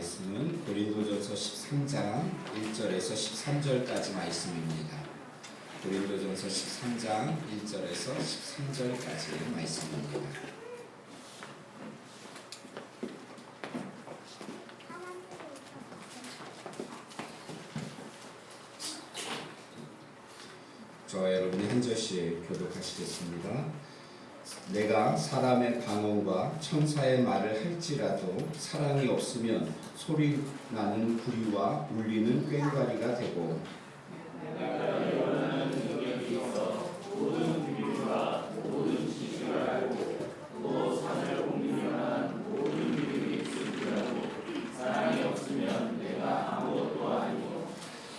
말씀은 고린도전서 13장 1절에서 13절까지 말씀입니다. 고린도전서 13장 1절에서 13절까지 말씀입니다. 저와 여러분이 한 절씩 교독하시겠습니다. 내가 사람의 방언과 천사의 말을 할지라도 사랑이 없으면 소리 나는 구리와 울리는 꽹과리가 되고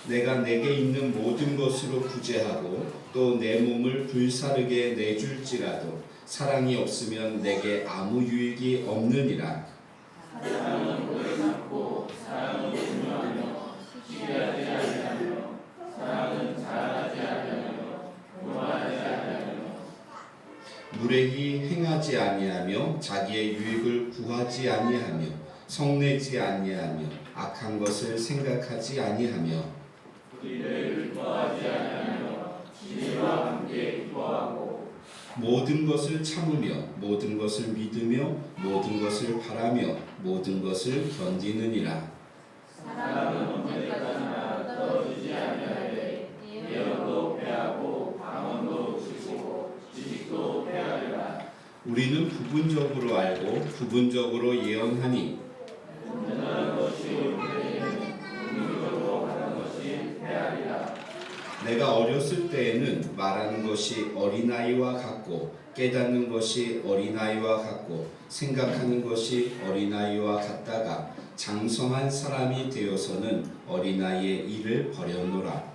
내가 내게 있는 모든 것으로 구제하고 또 내 몸을 불사르게 내줄지라도 사랑이 없으면 내게 아무 유익이 없느니라. 사랑은 오래 참고 사랑은 중요하며 시기하지 아니하며 사랑은 자랑하지 아니하며 교만하지 아니하며 무례히 행하지 아니하며 자기의 유익을 구하지 아니하며 성내지 아니하며 악한 것을 생각하지 아니하며 의를 더하지 아니하며 진리와 함께 기뻐하고 모든 것을 참으며 모든 것을 믿으며 모든 것을 바라며 모든 것을 견디느니라. 사랑은 언제까지나 떨어지지 아니하되 예언도 패하고 방언도 지키고 지식도 패하리라. 우리는 부분적으로 알고 부분적으로 예언하니 온전한 것이 옳되 부분적으로 하는 것이 패하리라. 내가 어렸을 때에는 말하는 것이 어린아이와 같고 깨닫는 것이 어린아이와 같고 생각하는 것이 어린아이와 같다가 장성한 사람이 되어서는 어린아이의 일을 버렸노라.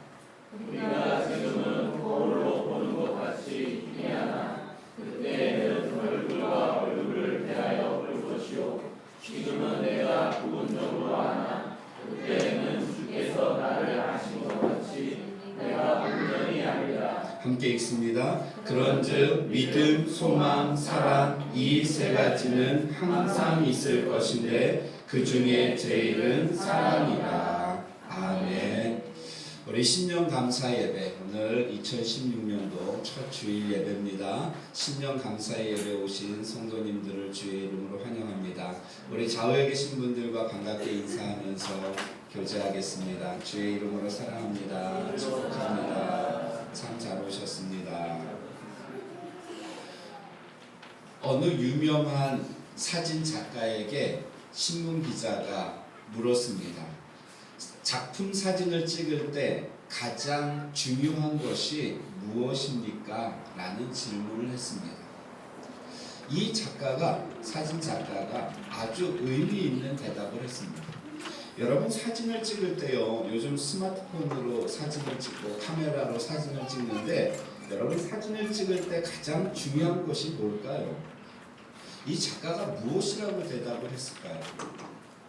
우리가 지금은 거울로 보는 것 같이 희미하나 그때에는 얼굴과 얼굴을 대하여 볼 것이요 지금은 내가 부분적으로 하나 그때에는 주께서 나를 아신 것 같이 내가 온전히 알리라. 함께 읽습니다. 그런즉 믿음, 소망, 사랑 이 세 가지는 항상 있을 것인데 그 중에 제일은 사랑이라. 아멘. 우리 신년 감사 예배, 오늘 2016년도 첫 주일 예배입니다. 신년 감사 예배 오신 성도님들을 주의 이름으로 환영합니다. 우리 좌우에 계신 분들과 반갑게 인사하면서 교제하겠습니다. 주의 이름으로 사랑합니다. 축복합니다. 참 잘 오셨습니다. 어느 유명한 사진 작가에게 신문 기자가 물었습니다. 작품 사진을 찍을 때 가장 중요한 것이 무엇입니까? 라는 질문을 했습니다. 이 작가가, 사진 작가가 아주 의미 있는 대답을 했습니다. 여러분 사진을 찍을 때요, 요즘 스마트폰으로 사진을 찍고 카메라로 사진을 찍는데 여러분 사진을 찍을 때 가장 중요한 것이 뭘까요? 이 작가가 무엇이라고 대답을 했을까요?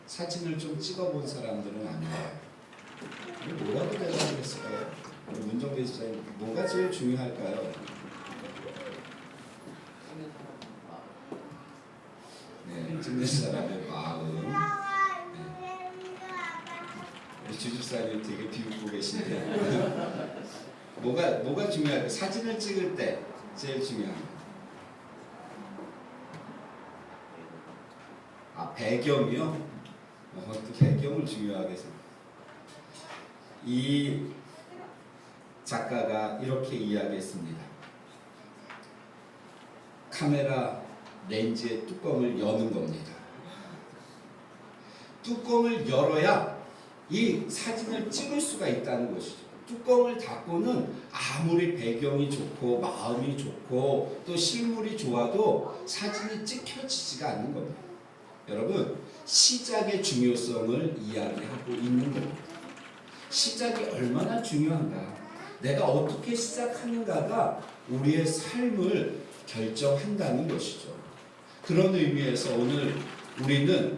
사진을 좀 찍어본 사람들은 아니에요. 뭐라고 대답을 했을까요? 문정배 집사님, 뭐가 제일 중요할까요? 네, 찍는 사람의 마음. 주집사님 되게 비웃고 계신데 뭐가 중요할까요? 사진을 찍을 때 제일 중요한 거. 배경이요? 또 배경을 중요하게 생각해요. 이 작가가 이렇게 이야기했습니다. 카메라 렌즈의 뚜껑을 여는 겁니다. 뚜껑을 열어야 이 사진을 찍을 수가 있다는 것이죠. 뚜껑을 닫고는 아무리 배경이 좋고 마음이 좋고 또 실물이 좋아도 사진이 찍혀지지가 않는 겁니다. 여러분, 시작의 중요성을 이야기하고 있는 겁니다. 시작이 얼마나 중요한가. 내가 어떻게 시작하는가가 우리의 삶을 결정한다는 것이죠. 그런 의미에서 오늘 우리는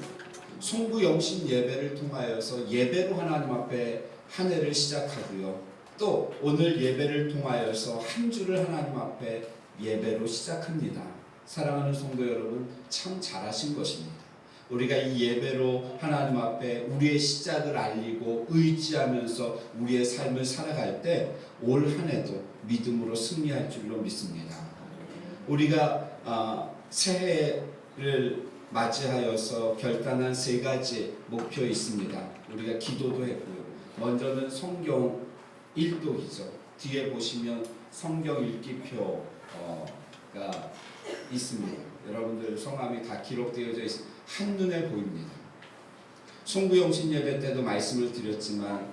송구영신 예배를 통하여서 예배로 하나님 앞에 한 해를 시작하고요. 또 오늘 예배를 통하여서 한 주를 하나님 앞에 예배로 시작합니다. 사랑하는 성도 여러분, 참 잘하신 것입니다. 우리가 이 예배로 하나님 앞에 우리의 시작을 알리고 의지하면서 우리의 삶을 살아갈 때 올 한 해도 믿음으로 승리할 줄로 믿습니다. 우리가 새해를 맞이하여서 결단한 3가지 목표 있습니다. 우리가 기도도 했고요. 먼저는 성경 일독이죠. 뒤에 보시면 성경 읽기표가 있습니다. 여러분들 성함이 다 기록되어져 있습니다. 한눈에 보입니다. 송구영신 예배 때도 말씀을 드렸지만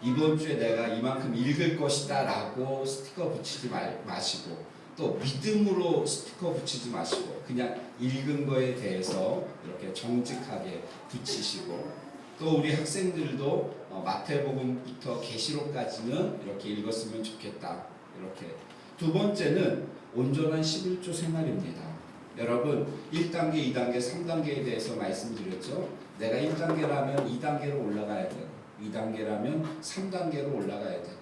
이번 주에 내가 이만큼 읽을 것이다 라고 스티커 붙이지 마시고 또 믿음으로 스티커 붙이지 마시고 그냥 읽은 거에 대해서 이렇게 정직하게 붙이시고 또 우리 학생들도 마태복음부터 계시록까지는 이렇게 읽었으면 좋겠다. 이렇게. 두 번째는 온전한 11조 생활입니다. 여러분 1단계, 2단계, 3단계에 대해서 말씀드렸죠. 내가 1단계라면 2단계로 올라가야 돼요. 2단계라면 3단계로 올라가야 돼요.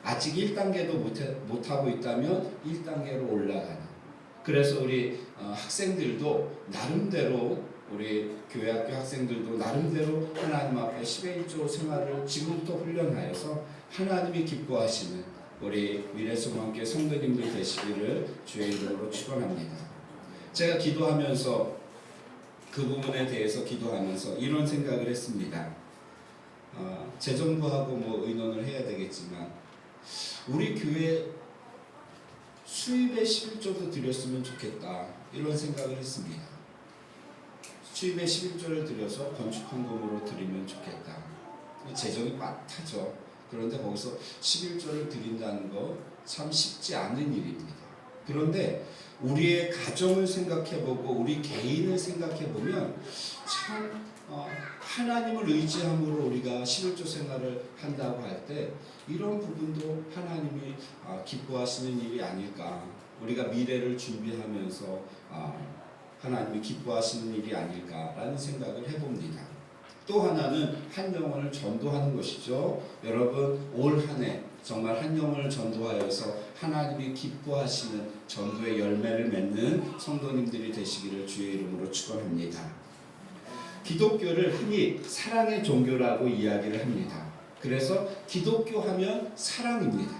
아직 1단계도 못하고 있다면 1단계로 올라가는. 그래서 우리 학생들도 나름대로 우리 교회학교 학생들도 나름대로 하나님 앞에 10의 1조 생활을 지금부터 훈련하여서 하나님이 기뻐하시는 우리 미래소망교회 성도님들 되시기를 주의 이름으로 축원합니다. 제가 기도하면서 그 부분에 대해서 기도하면서 이런 생각을 했습니다. 재정부하고 뭐 의논을 해야 되겠지만 우리 교회 수입의 11조도 드렸으면 좋겠다 이런 생각을 했습니다. 수입의 11조를 들여서 건축헌금으로 드리면 좋겠다. 재정이 빡하죠. 그런데 거기서 11조를 드린다는 거 참 쉽지 않은 일입니다. 그런데 우리의 가정을 생각해보고 우리 개인을 생각해보면 참 하나님을 의지함으로 우리가 11조 생활을 한다고 할 때 이런 부분도 하나님이 기뻐하시는 일이 아닐까. 우리가 미래를 준비하면서 하나님이 기뻐하시는 일이 아닐까라는 생각을 해봅니다. 또 하나는 한 영혼을 전도하는 것이죠. 여러분 올 한 해 정말 한 영혼을 전도하여서 하나님이 기뻐하시는 전도의 열매를 맺는 성도님들이 되시기를 주의 이름으로 축원합니다. 기독교를 흔히 사랑의 종교라고 이야기를 합니다. 그래서 기독교 하면 사랑입니다.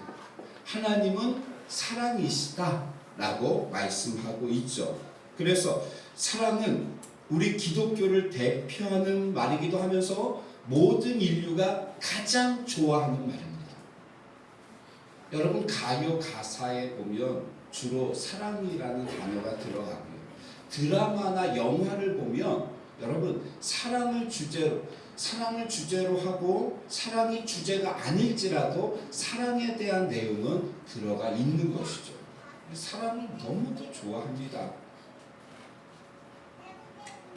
하나님은 사랑이시다라고 말씀하고 있죠. 그래서 사랑은 우리 기독교를 대표하는 말이기도 하면서 모든 인류가 가장 좋아하는 말입니다. 여러분 가요 가사에 보면 주로 사랑이라는 단어가 들어가고요. 드라마나 영화를 보면 여러분 사랑을 주제로 하고 사랑이 주제가 아닐지라도 사랑에 대한 내용은 들어가 있는 것이죠. 사랑을 너무도 좋아합니다.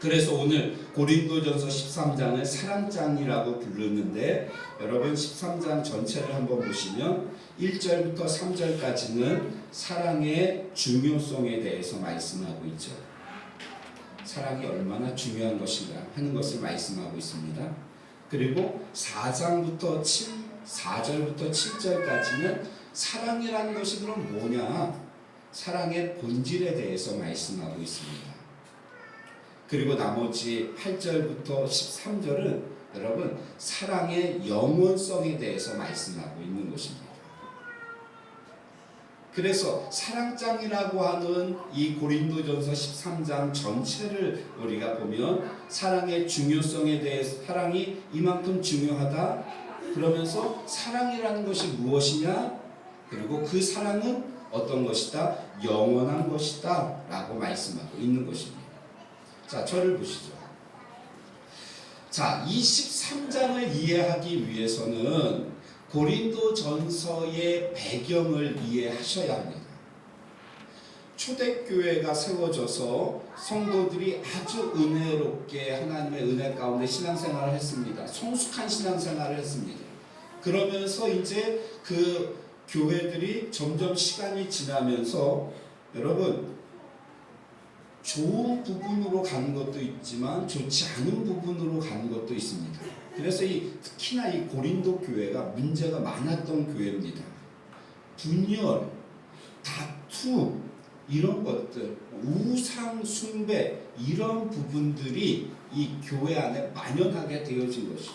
그래서 오늘 고린도전서 13장을 사랑장이라고 부르는데 여러분 13장 전체를 한번 보시면 1절부터 3절까지는 사랑의 중요성에 대해서 말씀하고 있죠. 사랑이 얼마나 중요한 것인가 하는 것을 말씀하고 있습니다. 그리고 4절부터 7절까지는 사랑이라는 것이 그럼 뭐냐? 사랑의 본질에 대해서 말씀하고 있습니다. 그리고 나머지 8절부터 13절은 여러분 사랑의 영원성에 대해서 말씀하고 있는 것입니다. 그래서 사랑장이라고 하는 이 고린도전서 13장 전체를 우리가 보면 사랑의 중요성에 대해서 사랑이 이만큼 중요하다 그러면서 사랑이라는 것이 무엇이냐 그리고 그 사랑은 어떤 것이다 영원한 것이다 라고 말씀하고 있는 것입니다. 자, 저를 보시죠. 자, 이 13장을 이해하기 위해서는 고린도전서의 배경을 이해하셔야 합니다. 초대교회가 세워져서 성도들이 아주 은혜롭게 하나님의 은혜 가운데 신앙생활을 했습니다. 성숙한 신앙생활을 했습니다. 그러면서 이제 그 교회들이 점점 시간이 지나면서 여러분 좋은 부분으로 가는 것도 있지만 좋지 않은 부분으로 가는 것도 있습니다. 그래서 특히나 이 고린도 교회가 문제가 많았던 교회입니다. 분열, 다투 이런 것들, 우상 숭배 이런 부분들이 이 교회 안에 만연하게 되어진 것이죠.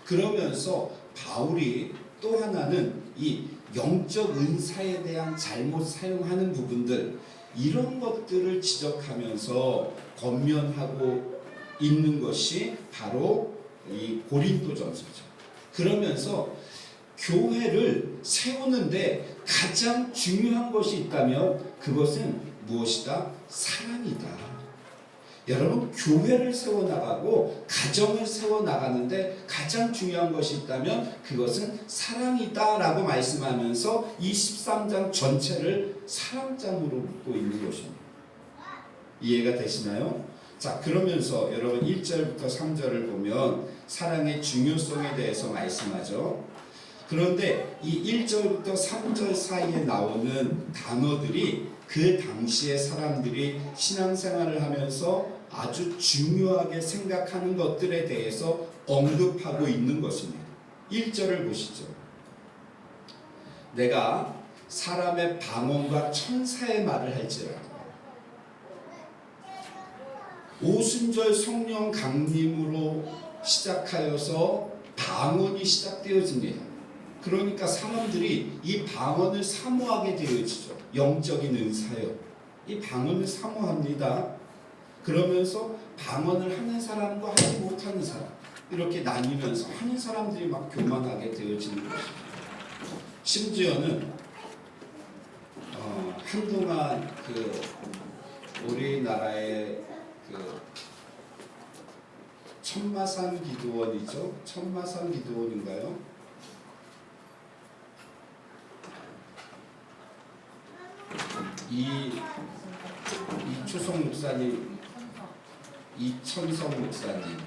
그러면서 바울이 또 하나는 이 영적 은사에 대한 잘못 사용하는 부분들, 이런 것들을 지적하면서 권면하고 있는 것이 바로 이 고린도전서죠. 그러면서 교회를 세우는데 가장 중요한 것이 있다면 그것은 무엇이다? 사랑이다. 여러분, 교회를 세워나가고 가정을 세워나가는데 가장 중요한 것이 있다면 그것은 사랑이다 라고 말씀하면서 이 13장 전체를 사랑장으로 묶고 있는 것입니다. 이해가 되시나요? 자, 그러면서 여러분 1절부터 3절을 보면 사랑의 중요성에 대해서 말씀하죠. 그런데 이 1절부터 3절 사이에 나오는 단어들이 그 당시의 사람들이 신앙생활을 하면서 아주 중요하게 생각하는 것들에 대해서 언급하고 있는 것입니다. 1절을 보시죠. 내가 사람의 방언과 천사의 말을 할지라도. 오순절 성령 강림으로 시작하여서 방언이 시작되어집니다. 그러니까 사람들이 이 방언을 사모하게 되어지죠. 영적인 은사요. 이 방언을 사모합니다. 그러면서 방언을 하는 사람과 하지 못하는 사람, 이렇게 나뉘면서 하는 사람들이 막 교만하게 되어지는 것입니다. 심지어는 한동안 우리나라의 천마산 기도원이죠. 천마산 기도원인가요? 이초성 목사님, 이천성 목사님,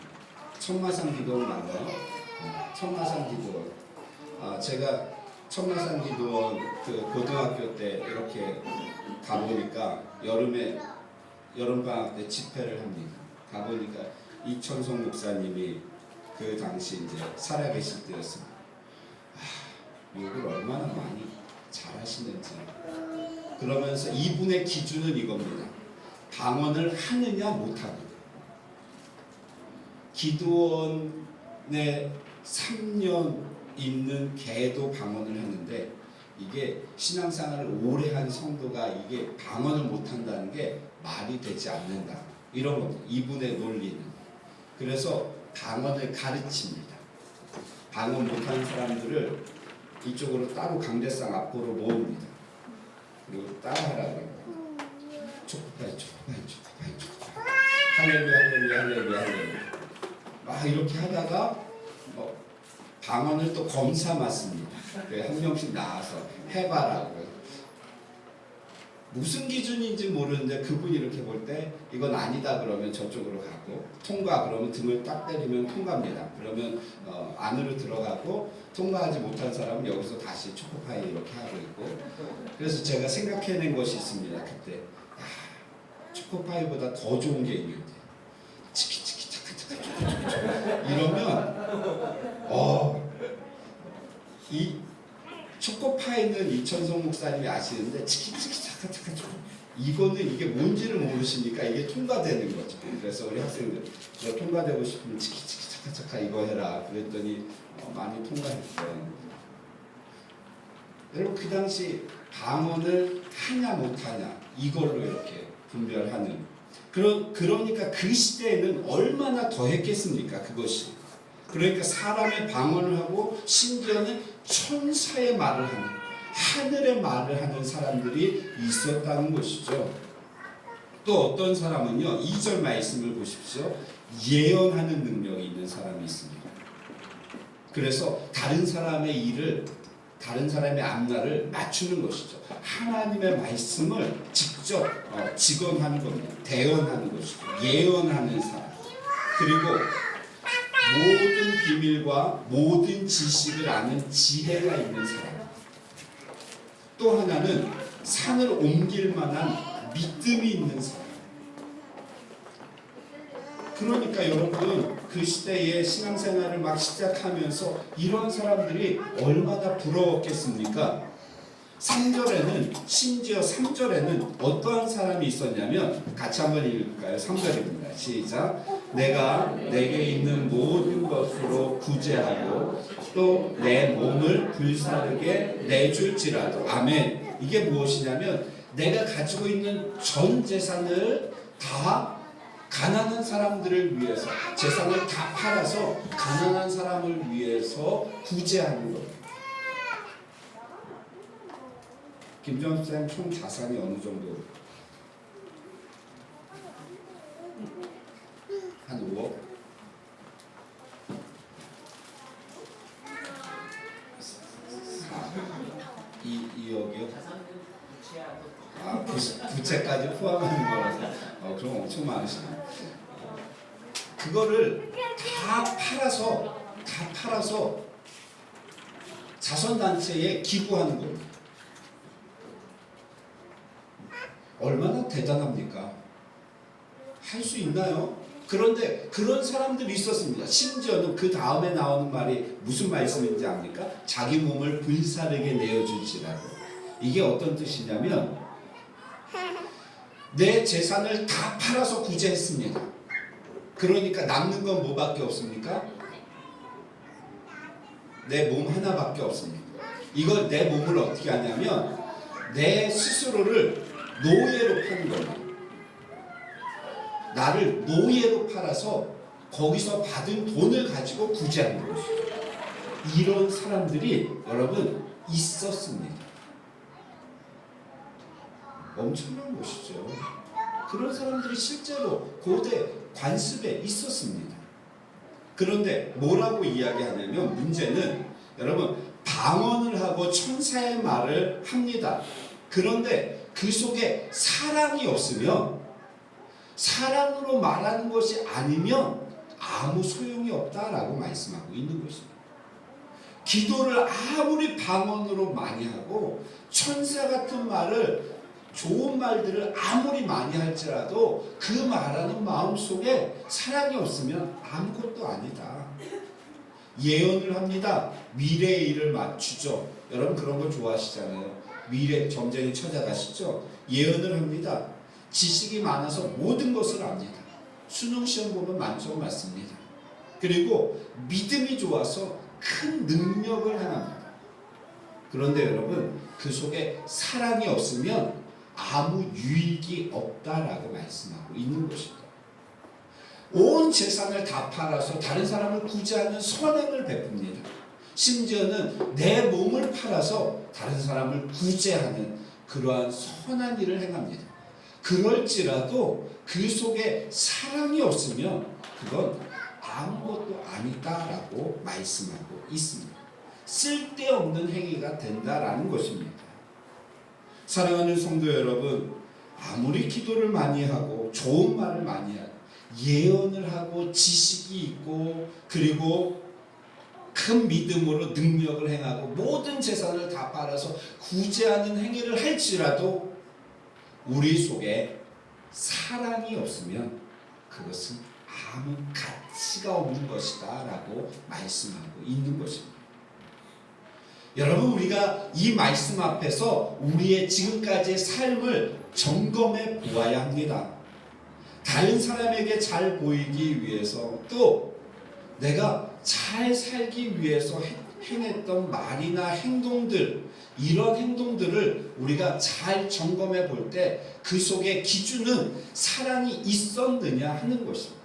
천마산 기도원 맞나요? 천마산 기도원. 제가 천마산 기도원 고등학교 때 이렇게 가보니까 여름방학 때 집회를 합니다. 가보니까 이천성 목사님이 그 당시 이제 살아계실 때였습니다. 욕을 얼마나 많이 잘하시는지. 그러면서 이분의 기준은 이겁니다. 방언을 하느냐 못하느냐. 기도원에 3년 있는 개도 방언을 하는데, 이게 신앙생활을 오래 한 성도가 이게 방언을 못한다는 게 말이 되지 않는다, 이런 겁니다. 이분의 논리는. 그래서 방언을 가르칩니다. 방언 못하는 사람들을 이쪽으로 따로 강대상 앞으로 모읍니다. 그리고 따라하라고. 초코파이 할렐루야 막 이렇게 하다가 방언을 또 검사 맞습니다. 한 명씩 나와서 해봐라고. 무슨 기준인지 모르는데 그분이 이렇게 볼 때 이건 아니다 그러면 저쪽으로 가고, 통과 그러면 등을 딱 때리면 통과입니다. 그러면 안으로 들어가고, 통과하지 못한 사람은 여기서 다시 초코파이 이렇게 하고 있고. 그래서 제가 생각해낸 것이 있습니다. 그때 초코파이보다 더 좋은 게 있는데, 치키치키 차카차카 이러면 이 초코파이는 이천성 목사님이 아시는데, 치키치키 차카차카 이거는 이게 뭔지를 모르시니까 이게 통과되는 거죠. 그래서 우리 학생들 너 통과되고 싶으면 치키치키 차카차카 이거 해라 그랬더니 많이 통과했어요. 여러분, 그 당시 방언을 하냐 못하냐 이걸로 이렇게 분별하는, 그러니까 그 시대에는 얼마나 더 했겠습니까 그것이. 그러니까 사람의 방언을 하고 심지어는 천사의 말을 하는, 하늘의 말을 하는 사람들이 있었다는 것이죠. 또 어떤 사람은요, 2절 말씀을 보십시오. 예언하는 능력이 있는 사람이 있습니다. 그래서 다른 사람의 일을, 다른 사람의 앞날을 맞추는 것이죠. 하나님의 말씀을 직접 직언하는 겁니다. 대언하는 것이죠. 예언하는 사람. 그리고 모든 비밀과 모든 지식을 아는 지혜가 있는 사람. 또 하나는 산을 옮길 만한 믿음이 있는 사람. 그러니까 여러분, 그 시대에 신앙생활을 막 시작하면서 이런 사람들이 얼마나 부러웠겠습니까? 3절에는 심지어 3절에는 어떠한 사람이 있었냐면 같이 한번 읽을까요? 3절입니다. 시작. 내가 내게 있는 모든 것으로 구제하고 또 내 몸을 불사르게 내줄지라도. 아멘. 이게 무엇이냐면 내가 가지고 있는 전 재산을 다 가난한 사람들을 위해서, 재산을 다 팔아서 가난한 사람을 위해서 구제하는 겁니다. 김정수님 총 자산이 어느 정도? 한 5억? 2억이요? 아, 부채까지 포함하는 거라서 그럼 엄청 많으시네요. 그거를 다 팔아서 자선단체에 기부하는 겁니다. 얼마나 대단합니까? 할 수 있나요? 그런데 그런 사람들이 있었습니다. 심지어는 그 다음에 나오는 말이 무슨 말씀인지 압니까? 자기 몸을 불사르게 내어줄지라고. 이게 어떤 뜻이냐면 내 재산을 다 팔아서 구제했습니다. 그러니까 남는 건 뭐밖에 없습니까? 내 몸 하나밖에 없습니다. 이걸 내 몸을 어떻게 하냐면 내 스스로를 노예로 파는 겁니다. 나를 노예로 팔아서 거기서 받은 돈을 가지고 구제하는 것이죠. 이런 사람들이 여러분 있었습니다. 엄청난 것이죠. 그런 사람들이 실제로 고대 관습에 있었습니다. 그런데 뭐라고 이야기하냐면 문제는 여러분 방언을 하고 천사의 말을 합니다. 그런데 그 속에 사랑이 없으면, 사랑으로 말하는 것이 아니면 아무 소용이 없다라고 말씀하고 있는 것입니다. 기도를 아무리 방언으로 많이 하고 천사 같은 말을, 좋은 말들을 아무리 많이 할지라도 그 말하는 마음 속에 사랑이 없으면 아무것도 아니다. 예언을 합니다. 미래의 일을 맞추죠. 여러분 그런 거 좋아하시잖아요. 미래 점쟁이 찾아가시죠. 예언을 합니다. 지식이 많아서 모든 것을 압니다. 수능 시험 보면 만점 맞습니다. 그리고 믿음이 좋아서 큰 능력을 행합니다. 그런데 여러분 그 속에 사랑이 없으면 아무 유익이 없다라고 말씀하고 있는 것입니다. 온 재산을 다 팔아서 다른 사람을 구제하는 선행을 베풉니다. 심지어는 내 몸을 팔아서 다른 사람을 구제하는 그러한 선한 일을 행합니다. 그럴지라도 그 속에 사랑이 없으면 그건 아무것도 아니다라고 말씀하고 있습니다. 쓸데없는 행위가 된다라는 것입니다. 사랑하는 성도 여러분, 아무리 기도를 많이 하고 좋은 말을 많이 하고 예언을 하고 지식이 있고 그리고 큰 믿음으로 능력을 행하고 모든 재산을 다 팔아서 구제하는 행위를 할지라도 우리 속에 사랑이 없으면 그것은 아무 가치가 없는 것이다 라고 말씀하고 있는 것입니다. 여러분 우리가 이 말씀 앞에서 우리의 지금까지의 삶을 점검해 보아야 합니다. 다른 사람에게 잘 보이기 위해서 또 내가 잘 살기 위해서 행했던 말이나 행동들, 이런 행동들을 우리가 잘 점검해 볼 때 그 속에 기준은 사랑이 있었느냐 하는 것입니다.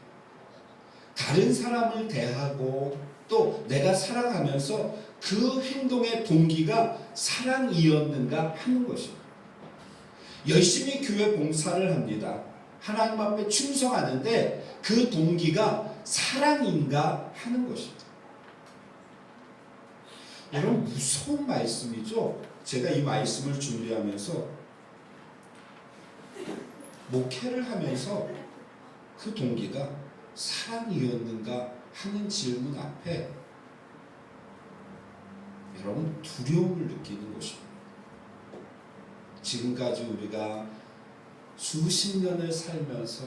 다른 사람을 대하고 또 내가 살아가면서 그 행동의 동기가 사랑이었는가 하는 것입니다. 열심히 교회 봉사를 합니다. 하나님 앞에 충성하는데 그 동기가 사랑인가 하는 것입니다. 여러분 무서운 말씀이죠. 제가 이 말씀을 준비하면서 목회를 하면서 그 동기가 사랑이었는가 하는 질문 앞에 여러분 두려움을 느끼는 것입니다. 지금까지 우리가 수십 년을 살면서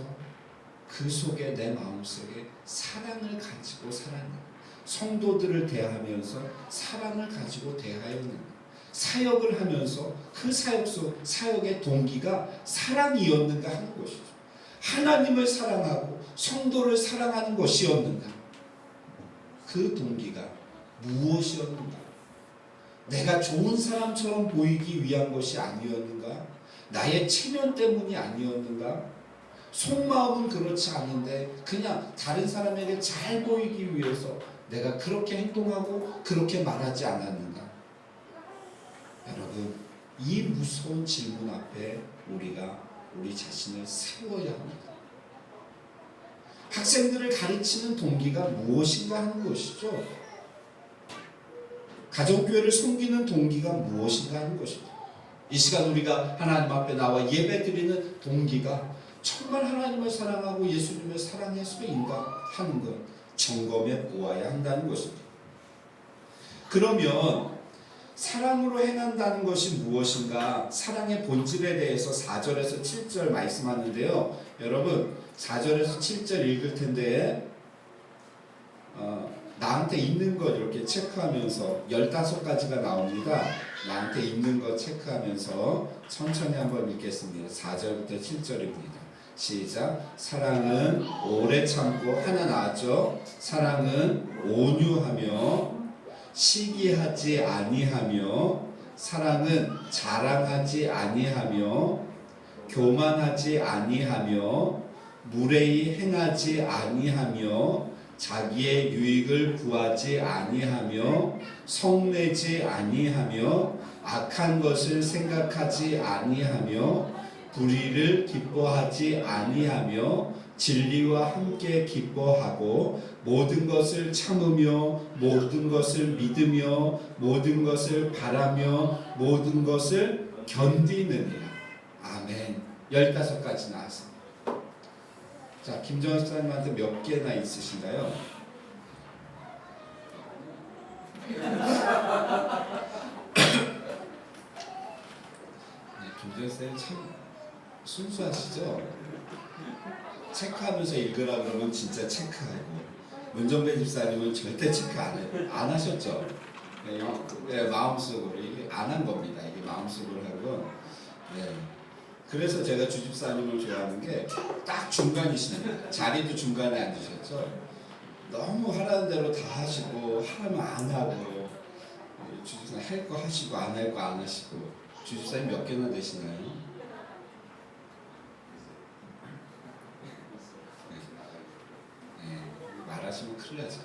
그 속에 내 마음속에 사랑을 가지고 살았는가, 성도들을 대하면서 사랑을 가지고 대하였는가, 사역을 하면서 그 사역의 동기가 사랑이었는가 하는 것이죠. 하나님을 사랑하고 성도를 사랑하는 것이었는가? 그 동기가 무엇이었는가? 내가 좋은 사람처럼 보이기 위한 것이 아니었는가? 나의 체면 때문이 아니었는가? 속마음은 그렇지 않은데 그냥 다른 사람에게 잘 보이기 위해서 내가 그렇게 행동하고 그렇게 말하지 않았는가? 여러분, 이 무서운 질문 앞에 우리가 우리 자신을 세워야 합니다. 학생들을 가르치는 동기가 무엇인가 하는 것이죠. 가정교회를 섬기는 동기가 무엇인가 하는 것입니다. 이 시간 우리가 하나님 앞에 나와 예배드리는 동기가 정말 하나님을 사랑하고 예수님을 사랑해서인가 하는 것 점검해 보아야 한다는 것입니다. 그러면 사랑으로 행한다는 것이 무엇인가? 사랑의 본질에 대해서 4절에서 7절 말씀하는데요. 여러분 4절에서 7절 읽을 텐데 나한테 있는 것 이렇게 체크하면서 15가지가 나옵니다. 나한테 있는 것 체크하면서 천천히 한번 읽겠습니다. 4절부터 7절입니다. 시작. 사랑은 오래 참고 하나 나왔죠. 사랑은 온유하며 시기하지 아니하며 사랑은 자랑하지 아니하며 교만하지 아니하며 무례히 행하지 아니하며 자기의 유익을 구하지 아니하며 성내지 아니하며 악한 것을 생각하지 아니하며 불의를 기뻐하지 아니하며 진리와 함께 기뻐하고 모든 것을 참으며 모든 것을 믿으며 모든 것을 바라며 모든 것을 견디느니라. 아멘. 15가지 나왔습니다. 자, 김정은 목사님한테 몇 개나 있으신가요? 김정은 목사님 참 순수하시죠? 체크하면서 읽으라 그러면 진짜 체크하고, 문정배 집사님은 절대 체크 안 하셨죠? 네, 마음속으로 이게 안 한 겁니다. 이게 마음속으로 하고. 네. 그래서 제가 주집사님을 좋아하는 게 딱 중간이시네요. 자리도 중간에 앉으셨죠. 너무 하라는 대로 다 하시고 하라면 안 하고, 주집사님 할 거 하시고 안 할 거 안 하시고. 주집사님 몇 개나 되시나요? 말하시면 큰일 나죠.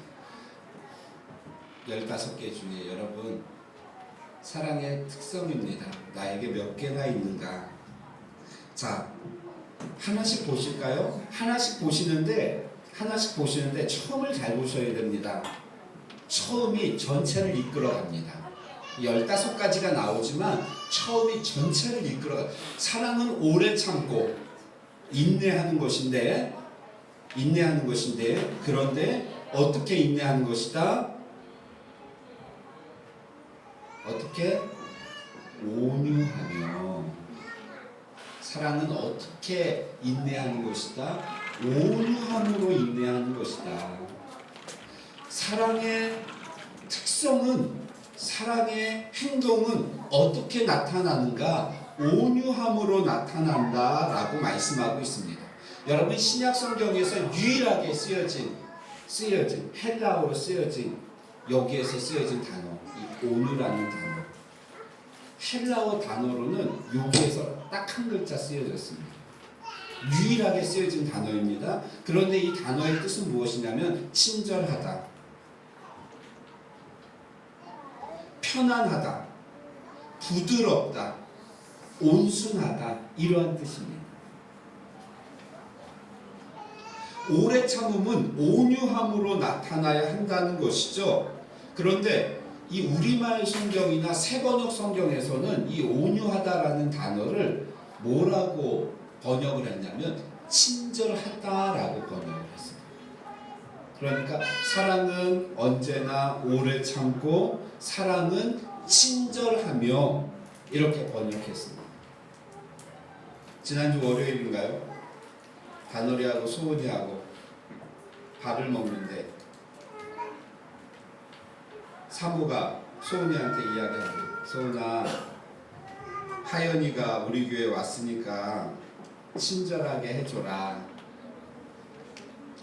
15개 중에 여러분 사랑의 특성입니다. 나에게 몇 개나 있는가? 자, 하나씩 보실까요? 하나씩 보시는데 처음을 잘 보셔야 됩니다. 처음이 전체를 이끌어갑니다. 15가지가 나오지만 처음이 전체를 이끌어가. 사랑은 오래 참고 인내하는 것인데 그런데 어떻게 인내하는 것이다? 어떻게? 온유하며. 사랑은 어떻게 인내하는 것이다? 온유함으로 인내하는 것이다. 사랑의 특성은, 사랑의 행동은 어떻게 나타나는가? 온유함으로 나타난다라고 말씀하고 있습니다. 여러분 신약 성경에서 유일하게 쓰여진 헬라어로 쓰여진, 여기에서 쓰여진 단어, 이 온유라는 단어, 헬라어 단어로는 여기에서 딱 한 글자 쓰여졌습니다. 유일하게 쓰여진 단어입니다. 그런데 이 단어의 뜻은 무엇이냐면 친절하다, 편안하다, 부드럽다, 온순하다, 이러한 뜻입니다. 오래 참음은 온유함으로 나타나야 한다는 것이죠. 그런데 이 우리말 성경이나 새번역 성경에서는 이 온유하다라는 단어를 뭐라고 번역을 했냐면 친절하다라고 번역을 했습니다. 그러니까 사랑은 언제나 오래 참고 사랑은 친절하며 이렇게 번역했습니다. 지난주 월요일인가요? 다놀이하고 소은이하고 밥을 먹는데 사모가 소은이한테 이야기하고 소은아, 하연이가 우리 교회 왔으니까 친절하게 해줘라.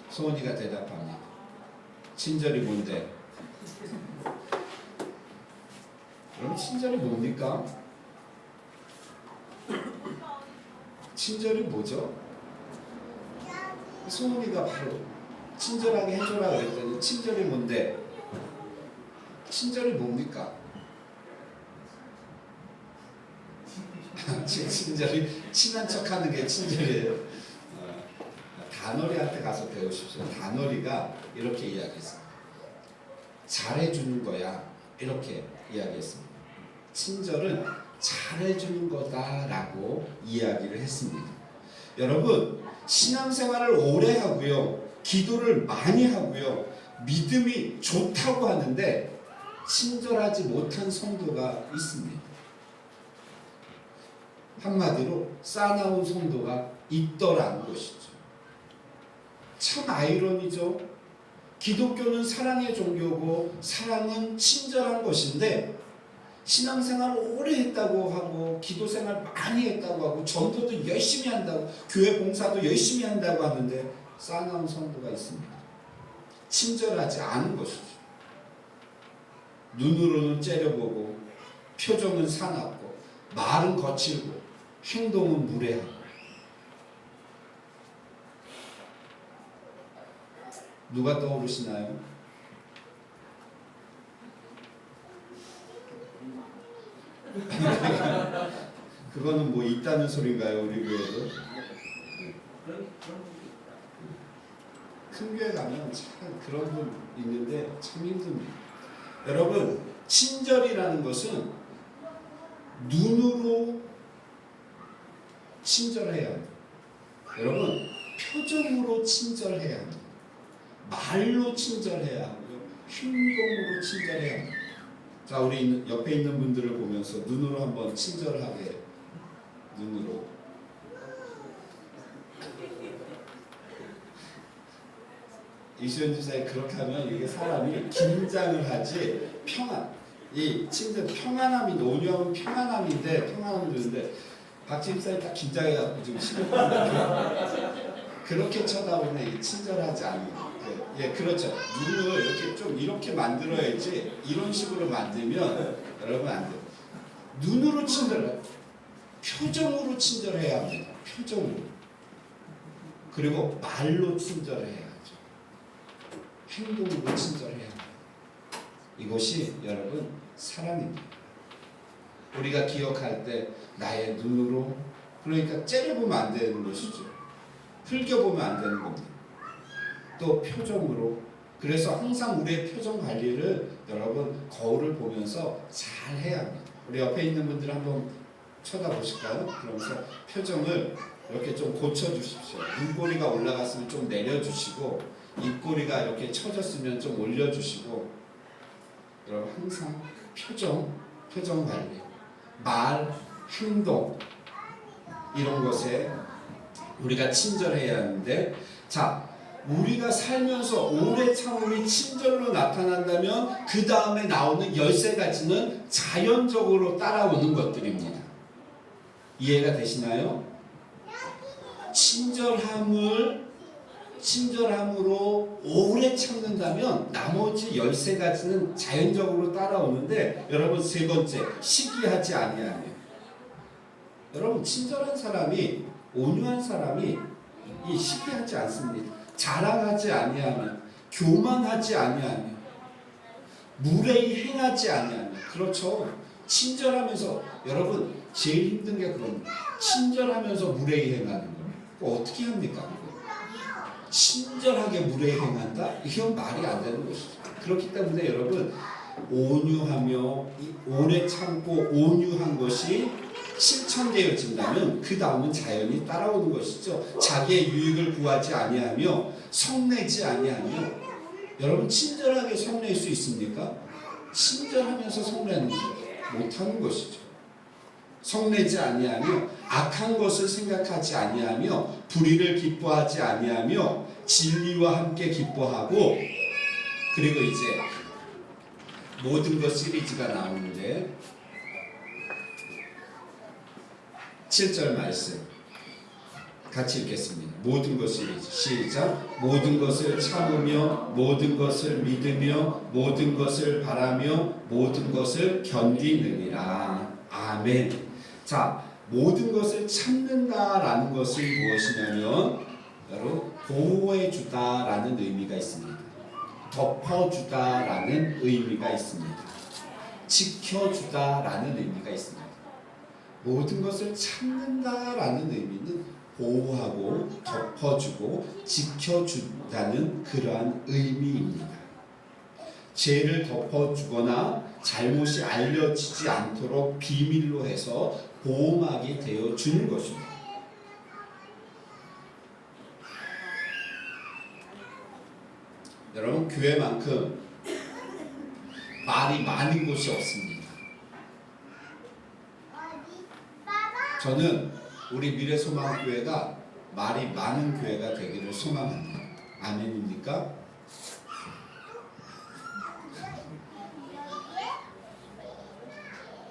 소은이가 대답합니다. 친절이 뭔데? 그럼 친절이 뭡니까? 친절이 뭐죠? 소은이가 바로 친절하게 해줘라 그랬더니 친절이 뭔데? 친절이 뭡니까? 친절이 친한 척하는 게 친절이에요. 단어리한테 가서 배우십시오. 단어리가 이렇게 이야기했어요. 잘해주는 거야. 이렇게 이야기했습니다. 친절은 잘해주는 거다라고 이야기를 했습니다. 여러분, 신앙생활을 오래 하고요, 기도를 많이 하고요, 믿음이 좋다고 하는데 친절하지 못한 성도가 있습니다. 한마디로 싸나운 성도가 있더라는 것이죠. 참 아이러니죠. 기독교는 사랑의 종교고 사랑은 친절한 것인데 신앙생활 오래 했다고 하고 기도생활 많이 했다고 하고 전도도 열심히 한다고 교회 봉사도 열심히 한다고 하는데 싸나운 성도가 있습니다. 친절하지 않은 것이죠. 눈으로는 째려보고 표정은 사납고 말은 거칠고 행동은 무례하고. 누가 떠오르시나요? 그거는 뭐 있다는 소린가요, 우리 교회도? 큰 교회 가면 참 그런 분 있는데 참 힘듭니다. 여러분, 친절이라는 것은 눈으로 친절해야 합니다. 여러분, 표정으로 친절해야 합니다. 말로 친절해야 하고요, 행동으로 친절해야 합니다. 자, 우리 옆에 있는 분들을 보면서 눈으로 한번 친절하게, 눈으로. 이수연 지사에 그렇게 하면 이게 사람이 긴장을 하지 이 친절 평안함이 온유하면 평안함인데 평안함이 되는데 박지 집사님 딱 긴장해갖고 지금 그렇게 쳐다보면 이게 친절하지 않아요. 예, 그렇죠. 눈을 이렇게 좀 이렇게 만들어야지 이런 식으로 만들면 여러분 안 돼요. 눈으로 친절해. 표정으로 친절해야 합니다. 표정으로. 그리고 말로 친절해야 하죠. 행동으로 친절해야 합니다. 이것이 여러분 사랑입니다. 우리가 기억할 때 나의 눈으로, 그러니까 째려보면 안 되는 것이죠. 흘겨보면 안 되는 겁니다. 또 표정으로. 그래서 항상 우리의 표정 관리를 여러분 거울을 보면서 잘 해야 합니다. 우리 옆에 있는 분들 한번 쳐다보실까요? 그러면서 표정을 이렇게 좀 고쳐주십시오. 눈꼬리가 올라갔으면 좀 내려주시고, 입꼬리가 이렇게 처졌으면 좀 올려주시고, 여러분 항상 표정 관리, 말, 행동 이런 것에 우리가 친절해야 하는데, 자, 우리가 살면서 오래 참음이 친절로 나타난다면 그 다음에 나오는 13가지는 자연적으로 따라오는 것들입니다. 이해가 되시나요? 친절함으로 오래 참는다면 나머지 13가지는 자연적으로 따라오는데, 여러분 세 번째, 시기하지 아니하며. 여러분 친절한 사람이, 온유한 사람이 이 시기하지 않습니다. 자랑하지 아니하며, 교만하지 아니하며, 무례히 행하지 아니하며. 그렇죠. 친절하면서, 여러분 제일 힘든 게 그겁니다. 친절하면서 무례히 행하는 거예요. 어떻게 합니까? 친절하게 무례히 행한다? 이건 말이 안 되는 것이죠. 그렇기 때문에 여러분, 온유하며 오래 참고 온유한 것이 실천되어진다면 그 다음은 자연히 따라오는 것이죠. 자기의 유익을 구하지 아니하며 성내지 아니하며. 여러분 친절하게 성낼 수 있습니까? 친절하면서 성내는 것 못하는 것이죠. 성내지 아니하며 악한 것을 생각하지 아니하며 불의를 기뻐하지 아니하며 진리와 함께 기뻐하고. 그리고 이제 모든 것 시리즈가 나오는데 7절 말씀 같이 읽겠습니다. 모든 것을 시작. 모든 것을 참으며 모든 것을 믿으며 모든 것을 바라며 모든 것을 견디느니라. 아멘. 자, 모든 것을 참는다라는 것은 무엇이냐면 바로 보호해주다라는 의미가 있습니다. 덮어주다라는 의미가 있습니다. 지켜주다라는 의미가 있습니다. 모든 것을 참는다라는 의미는 보호하고 덮어주고 지켜준다는 그러한 의미입니다. 죄를 덮어주거나 잘못이 알려지지 않도록 비밀로 해서 보호막이 되어 주는 것입니다. 여러분, 교회만큼 말이 많은 곳이 없습니다. 저는 우리 미래소망교회가 말이 많은 교회가 되기를 소망합니다. 아멘입니까?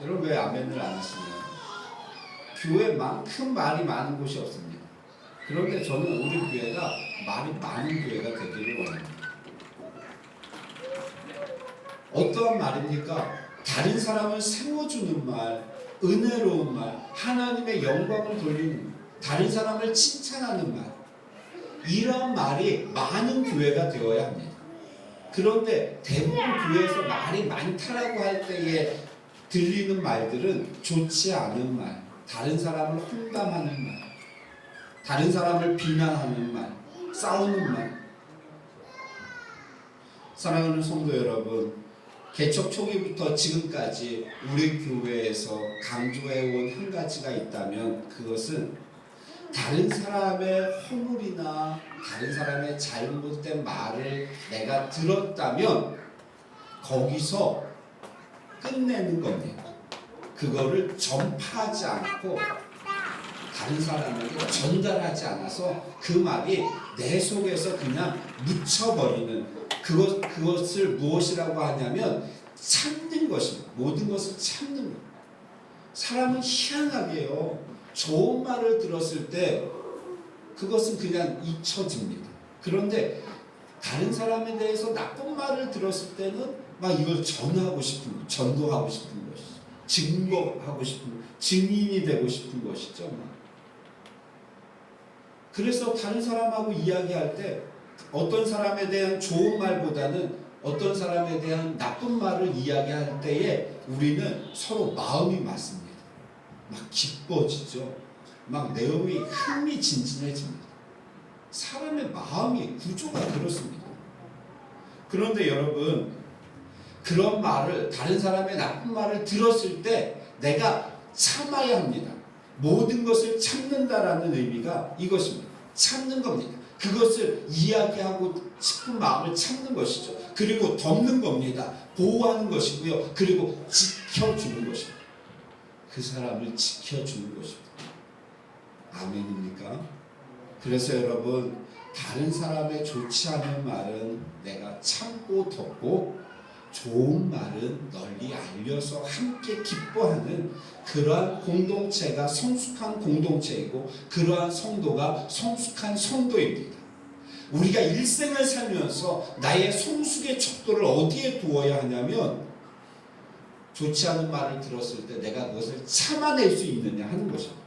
여러분 왜 아멘을 안 하시나요? 교회만큼 말이 많은 곳이 없습니다. 그런데 저는 우리 교회가 말이 많은 교회가 되기를 원합니다. 어떠한 말입니까? 다른 사람을 세워주는 말, 은혜로운 말, 하나님의 영광을 돌리는 말, 다른 사람을 칭찬하는 말, 이런 말이 많은 교회가 되어야 합니다. 그런데 대부분 교회에서 말이 많다라고 할 때에 들리는 말들은 좋지 않은 말, 다른 사람을 험담하는 말, 다른 사람을 비난하는 말, 싸우는 말. 사랑하는 성도 여러분, 개척 초기부터 지금까지 우리 교회에서 강조해온 한 가지가 있다면 그것은 다른 사람의 허물이나 다른 사람의 잘못된 말을 내가 들었다면 거기서 끝내는 겁니다. 그거를 전파하지 않고 다른 사람에게 전달하지 않아서 그 말이 내 속에서 그냥 묻혀버리는 그것을 무엇이라고 하냐면 참는 것입니다. 모든 것을 참는 것. 사람은 희한하게요. 좋은 말을 들었을 때 그것은 그냥 잊혀집니다. 그런데 다른 사람에 대해서 나쁜 말을 들었을 때는 막 이걸 전하고 싶은 것, 전도하고 싶은 것이죠. 증거하고 싶은 것, 증인이 되고 싶은 것이죠. 그래서 다른 사람하고 이야기할 때 어떤 사람에 대한 좋은 말보다는 어떤 사람에 대한 나쁜 말을 이야기할 때에 우리는 서로 마음이 맞습니다. 막 기뻐지죠. 막 내음이 흥미진진해집니다. 사람의 마음이 구조가 그렇습니다. 그런데 여러분, 그런 말을 다른 사람의 나쁜 말을 들었을 때 내가 참아야 합니다. 모든 것을 참는다라는 의미가 이것입니다. 참는 겁니다. 그것을 이야기하고 싶은 마음을 참는 것이죠. 그리고 덮는 겁니다. 보호하는 것이고요. 그리고 지켜주는 것입니다. 그 사람을 지켜주는 것입니다. 아멘입니까? 그래서 여러분, 다른 사람의 좋지 않은 말은 내가 참고 덮고 좋은 말은 널리 알려서 함께 기뻐하는 그러한 공동체가 성숙한 공동체이고 그러한 성도가 성숙한 성도입니다. 우리가 일생을 살면서 나의 성숙의 척도를 어디에 두어야 하냐면 좋지 않은 말을 들었을 때 내가 그것을 참아낼 수 있느냐 하는 것입니다.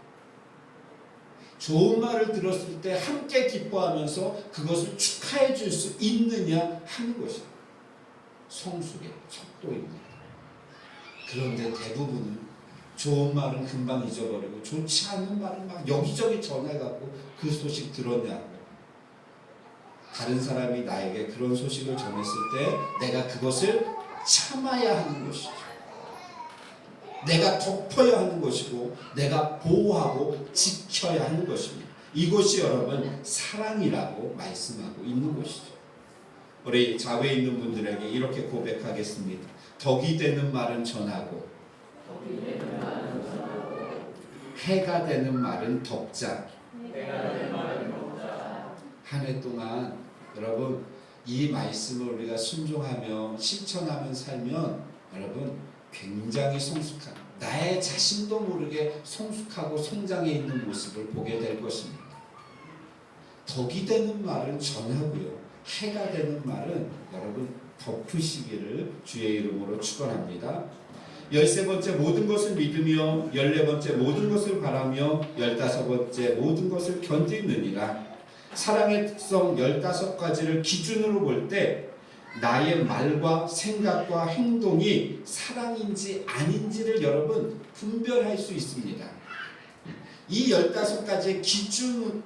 좋은 말을 들었을 때 함께 기뻐하면서 그것을 축하해 줄 수 있느냐 하는 것입니다. 성숙의 척도입니다. 그런데 대부분은 좋은 말은 금방 잊어버리고 좋지 않은 말은 막 여기저기 전해갖고 그 소식 들었냐고 다른 사람이 나에게 그런 소식을 전했을 때 내가 그것을 참아야 하는 것이죠. 내가 덮어야 하는 것이고 내가 보호하고 지켜야 하는 것입니다. 이것이 여러분 사랑이라고 말씀하고 있는 것이죠. 우리 자외에 있는 분들에게 이렇게 고백하겠습니다. 덕이 되는 말은 전하고 해가 되는 말은 덮자. 한 해 동안 여러분 이 말씀을 우리가 순종하며 실천하며 살면 여러분 굉장히 성숙한 나의 자신도 모르게 성숙하고 성장해 있는 모습을 보게 될 것입니다. 덕이 되는 말은 전하고요, 해가 되는 말은 여러분 덮으시기를 주의 이름으로 축원합니다. 13번째 모든 것을 믿으며 14번째 모든 것을 바라며 15번째 모든 것을 견디느니라. 사랑의 특성 15가지를 기준으로 볼 때 나의 말과 생각과 행동이 사랑인지 아닌지를 여러분 분별할 수 있습니다. 이 15가지의 기준으로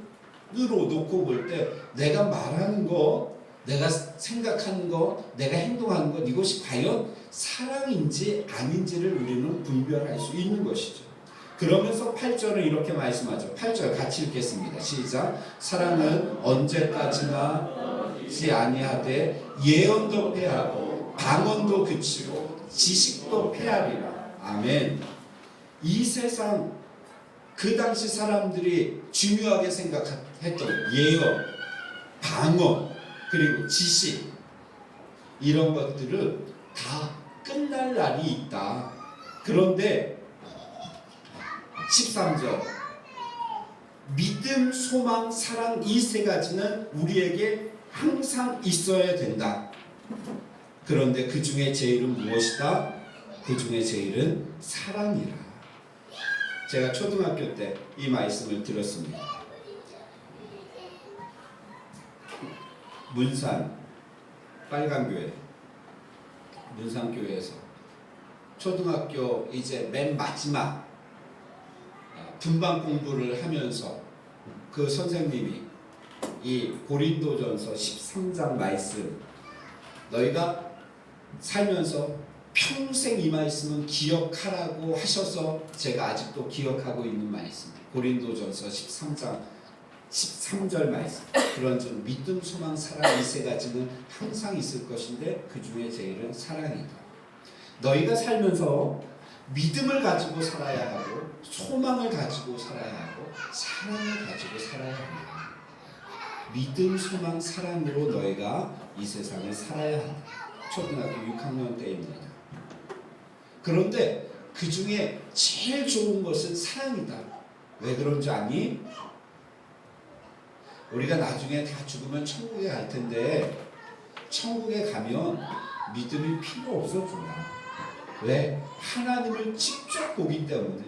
놓고 볼 때 내가 말하는 것, 내가 생각하는 것, 내가 행동하는 것, 이것이 과연 사랑인지 아닌지를 우리는 분별할 수 있는 것이죠. 그러면서 8절은 이렇게 말씀하죠. 8절 같이 읽겠습니다. 시작. 사랑은 언제까지나 아니하되 예언도 패하고 방언도 그치고 지식도 패하리라. 아멘. 이 세상 그 당시 사람들이 중요하게 생각했던 예언, 방언, 그리고 지식, 이런 것들은 다 끝날 날이 있다. 그런데 13절 믿음, 소망, 사랑 이 세 가지는 우리에게 항상 있어야 된다. 그런데 그 중에 제일은 무엇이다? 그 중에 제일은 사랑이라. 제가 초등학교 때 이 말씀을 들었습니다. 문산 빨간교회, 문산교회에서 초등학교 이제 맨 마지막 분반 공부를 하면서 그 선생님이 이 고린도전서 13장 말씀, 너희가 살면서 평생 이 말씀은 기억하라고 하셔서 제가 아직도 기억하고 있는 말씀입니다. 고린도전서 13장 13절 말씀. 그런즉 믿음, 소망, 사랑 이 세 가지는 항상 있을 것인데 그 중에 제일은 사랑이다. 너희가 살면서 믿음을 가지고 살아야 하고 소망을 가지고 살아야 하고 사랑을 가지고 살아야 합니다. 믿음, 소망, 사랑으로 너희가 이 세상을 살아야 한다. 초등학교 6학년 때입니다. 그런데 그 중에 제일 좋은 것은 사랑이다. 왜 그런 줄 아니? 우리가 나중에 다 죽으면 천국에 갈 텐데 천국에 가면 믿음이 필요 없어진다. 왜? 하나님을 직접 보기 때문에,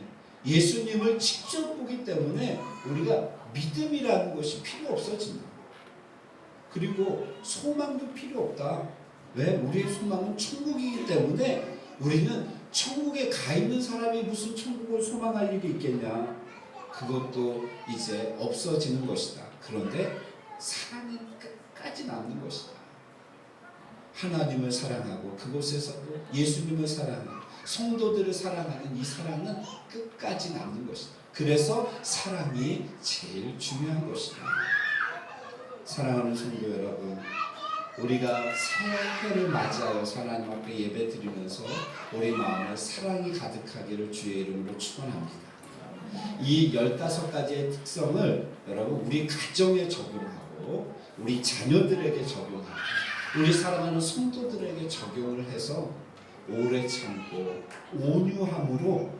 예수님을 직접 보기 때문에 우리가 믿음이라는 것이 필요 없어진다. 그리고 소망도 필요 없다. 왜? 우리의 소망은 천국이기 때문에 우리는 천국에 가 있는 사람이 무슨 천국을 소망할 일이 있겠냐. 그것도 이제 없어지는 것이다. 그런데 사랑이 끝까지 남는 것이다. 하나님을 사랑하고 그곳에서도 예수님을 사랑하고 성도들을 사랑하는 이 사랑은 끝까지 남는 것이다. 그래서 사랑이 제일 중요한 것이다. 사랑하는 성도 여러분, 우리가 새해를 맞이하여 하나님 앞에 예배 드리면서 우리 마음에 사랑이 가득하기를 주의 이름으로 축원합니다. 이 15가지의 특성을 여러분 우리 가정에 적용하고 우리 자녀들에게 적용하고 우리 사랑하는 성도들에게 적용을 해서 오래 참고 온유함으로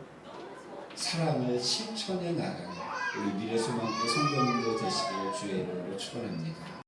사랑을 실천해 나가는 우리 미래소망교회 성도님들 되시길 주의 이름으로 축원합니다.